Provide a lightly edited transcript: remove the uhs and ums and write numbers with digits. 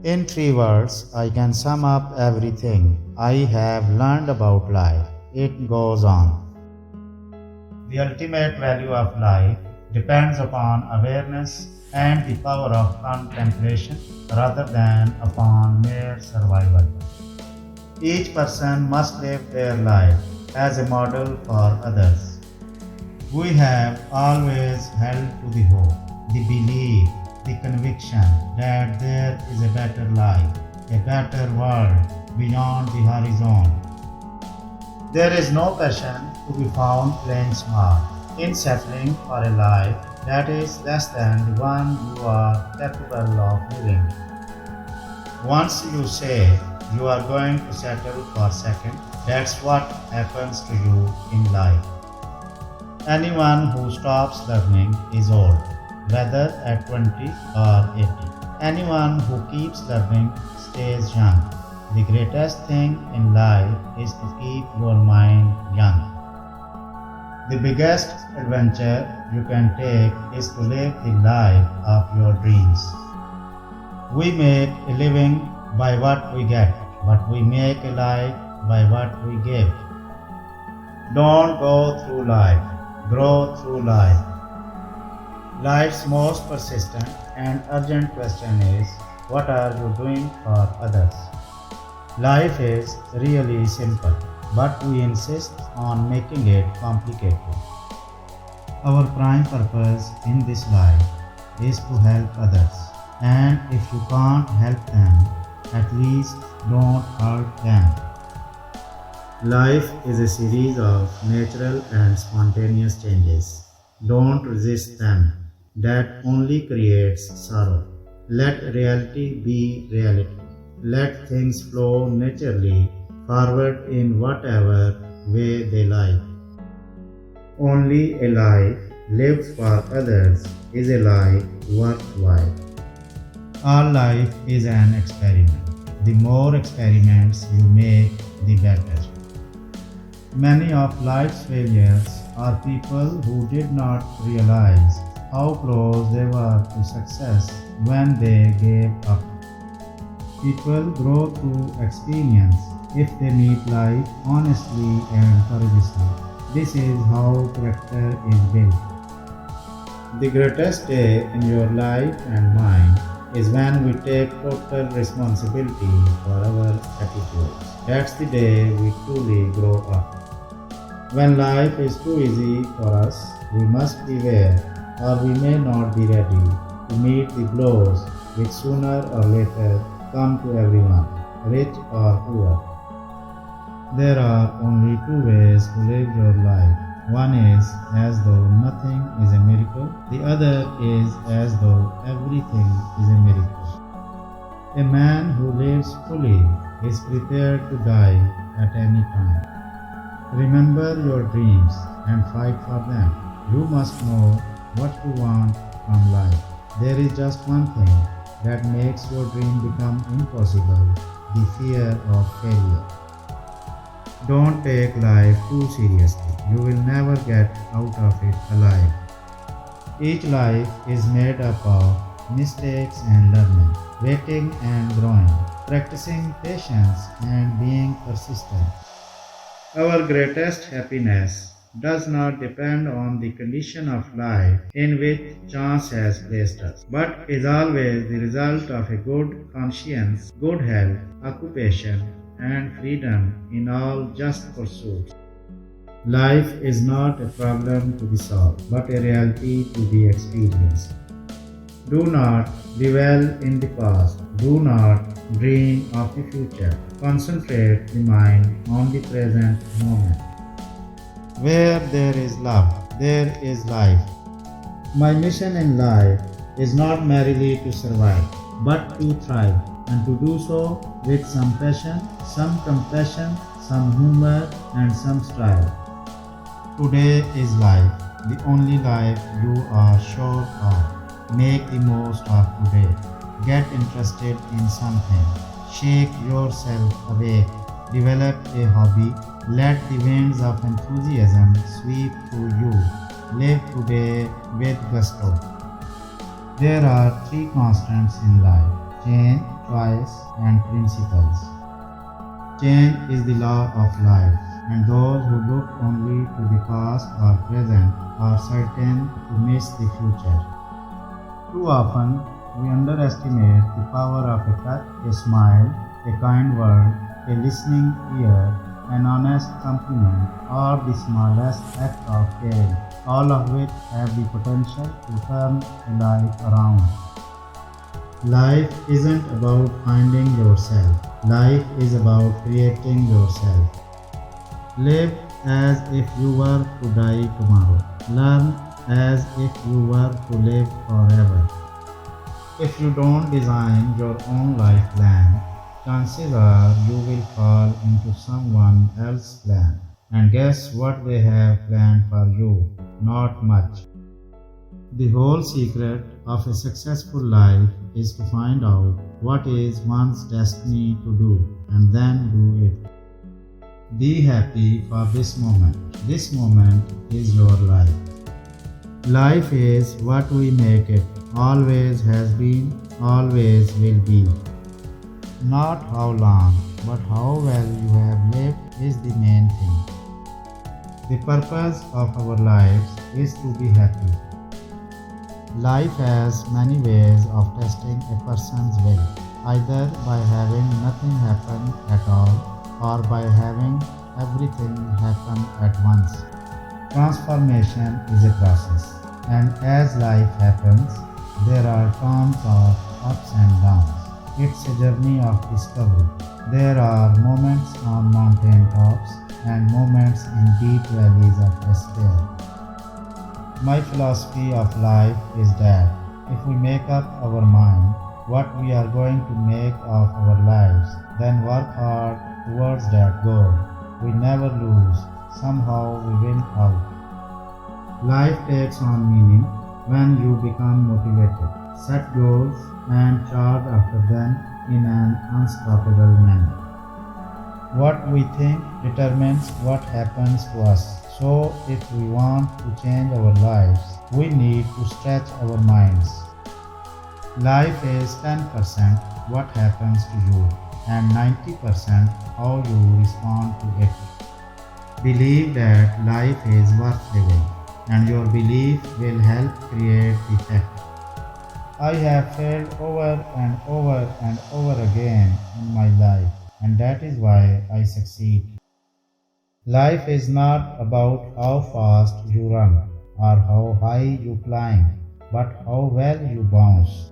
In 3 words, I can sum up everything I have learned about life. It goes on. The ultimate value of life depends upon awareness and the power of contemplation rather than upon mere survival. Each person must live their life as a model for others. We have always held to the hope, the belief, the conviction that there is a better life, a better world beyond the horizon. There is no passion to be found playing small in settling for a life that is less than the one you are capable of living. Once you say you are going to settle for second, that's what happens to you in life. Anyone who stops learning is old, whether at 20 or 80. Anyone who keeps learning stays young. The greatest thing in life is to keep your mind young. The biggest adventure you can take is to live the life of your dreams. We make a living by what we get, but we make a life by what we give. Don't go through life, grow through life. Life's most persistent and urgent question is, what are you doing for others? Life is really simple, but we insist on making it complicated. Our prime purpose in this life is to help others, and if you can't help them, at least don't hurt them. Life is a series of natural and spontaneous changes. Don't resist them. That only creates sorrow. Let reality be reality. Let things flow naturally forward in whatever way they like. Only a life lived for others is a life worthwhile. All life is an experiment. The more experiments you make, the better. Many of life's failures are people who did not realize how close they were to success when they gave up. People grow through experience if they meet life honestly and courageously. This is how character is built. The greatest day in your life and mine is when we take total responsibility for our attitudes. That's the day we truly grow up. When life is too easy for us, we must beware, or we may not be ready to meet the blows which sooner or later come to everyone, rich or poor. There are only two ways to live your life. One is as though nothing is a miracle, the other is as though everything is a miracle. A man who lives fully is prepared to die at any time. Remember your dreams and fight for them. You must know what you want from life. There is just one thing that makes your dream become impossible: the fear of failure. Don't take life too seriously. You will never get out of it alive. Each life is made up of mistakes and learning, waiting and growing, practicing patience and being persistent. Our greatest happiness does not depend on the condition of life in which chance has placed us, but is always the result of a good conscience, good health, occupation, and freedom in all just pursuits. Life is not a problem to be solved, but a reality to be experienced. Do not dwell in the past. Do not dream of the future. Concentrate the mind on the present moment. Where there is love, there is life. My mission in life is not merely to survive, but to thrive, and to do so with some passion, some compassion, some humor, and some style. Today is life, the only life you are sure of. Make the most of today. Get interested in something. Shake yourself awake. Develop a hobby. Let the winds of enthusiasm sweep through you. Live today with gusto. There are three constants in life: change, choice, and principles. Change is the law of life, and those who look only to the past or present are certain to miss the future. Too often, we underestimate the power of a touch, a smile, a kind word, a listening ear, an honest compliment, or the smallest act of caring, all of which have the potential to turn a life around. Life isn't about finding yourself. Life is about creating yourself. Live as if you were to die tomorrow. Learn as if you were to live forever. If you don't design your own life plan, chances are you will fall into someone else's plan. And guess what they have planned for you? Not much. The whole secret of a successful life is to find out what is one's destiny to do and then do it. Be happy for this moment. This moment is your life. Life is what we make it. Always has been, always will be. Not how long, but how well you have lived is the main thing. The purpose of our lives is to be happy. Life has many ways of testing a person's will, either by having nothing happen at all or by having everything happen at once. Transformation is a process, and as life happens, there are tons of ups and downs. It's a journey of discovery. There are moments on mountain tops and moments in deep valleys of despair. My philosophy of life is that if we make up our mind what we are going to make of our lives, then work hard towards that goal. We never lose, somehow we win out. Life takes on meaning when you become motivated, set goals, and charge after them in an unstoppable manner. What we think determines what happens to us. So, if we want to change our lives, we need to stretch our minds. Life is 10% what happens to you and 90% how you respond to it. Believe that life is worth living, and your belief will help create the fact. I have failed over and over and over again in my life, and that is why I succeed. Life is not about how fast you run or how high you climb, but how well you bounce.